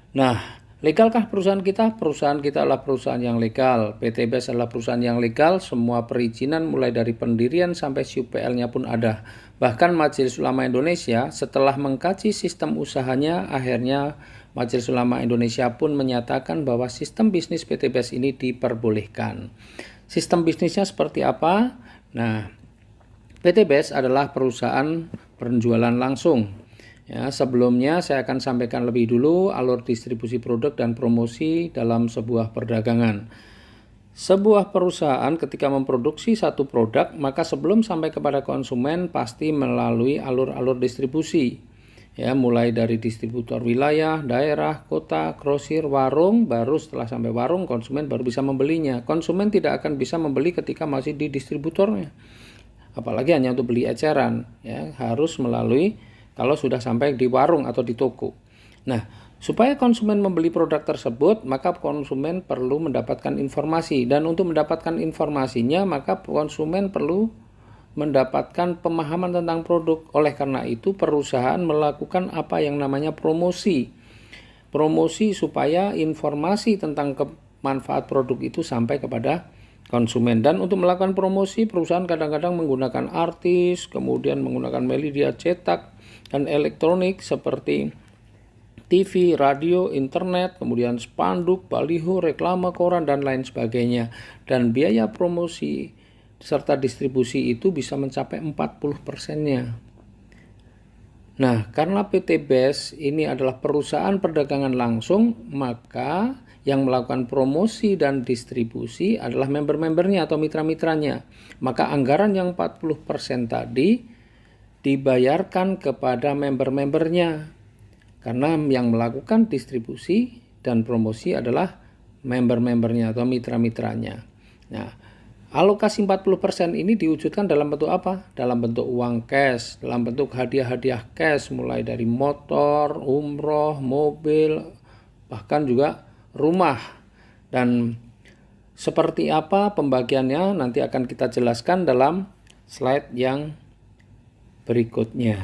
Nah, legalkah perusahaan kita? Perusahaan kita adalah perusahaan yang legal. PTBS adalah perusahaan yang legal. Semua perizinan mulai dari pendirian sampai SUPL-nya pun ada. Bahkan Majelis Ulama Indonesia setelah mengkaji sistem usahanya, akhirnya Majelis Ulama Indonesia pun menyatakan bahwa sistem bisnis PTBS ini diperbolehkan. Sistem bisnisnya seperti apa? Nah, PTBS adalah perusahaan penjualan langsung. Ya, sebelumnya saya akan sampaikan lebih dulu alur distribusi produk dan promosi dalam sebuah perdagangan. Sebuah perusahaan ketika memproduksi satu produk, maka sebelum sampai kepada konsumen pasti melalui alur-alur distribusi. Ya, mulai dari distributor wilayah, daerah, kota, grosir, warung, baru setelah sampai warung konsumen baru bisa membelinya. Konsumen tidak akan bisa membeli ketika masih di distributornya. Apalagi hanya untuk beli eceran, ya, harus melalui kalau sudah sampai di warung atau di toko. Nah, supaya konsumen membeli produk tersebut, maka konsumen perlu mendapatkan informasi. Dan untuk mendapatkan informasinya, maka konsumen perlu mendapatkan pemahaman tentang produk. Oleh karena itu, perusahaan melakukan apa yang namanya promosi. Promosi supaya informasi tentang manfaat produk itu sampai kepada konsumen. Dan untuk melakukan promosi, perusahaan kadang-kadang menggunakan artis, kemudian menggunakan media cetak dan elektronik seperti TV, radio, internet, kemudian spanduk, baliho, reklame, koran, dan lain sebagainya. Dan biaya promosi serta distribusi itu bisa mencapai 40%-nya. Nah, karena PTBS ini adalah perusahaan perdagangan langsung, maka yang melakukan promosi dan distribusi adalah member-membernya atau mitra-mitranya. Maka anggaran yang 40% tadi dibayarkan kepada member-membernya. Karena yang melakukan distribusi dan promosi adalah member-membernya atau mitra-mitranya. Nah, alokasi 40% ini diwujudkan dalam bentuk apa? Dalam bentuk uang cash, dalam bentuk hadiah-hadiah cash mulai dari motor, umroh, mobil, bahkan juga rumah. Dan seperti apa pembagiannya nanti akan kita jelaskan dalam slide yang berikutnya.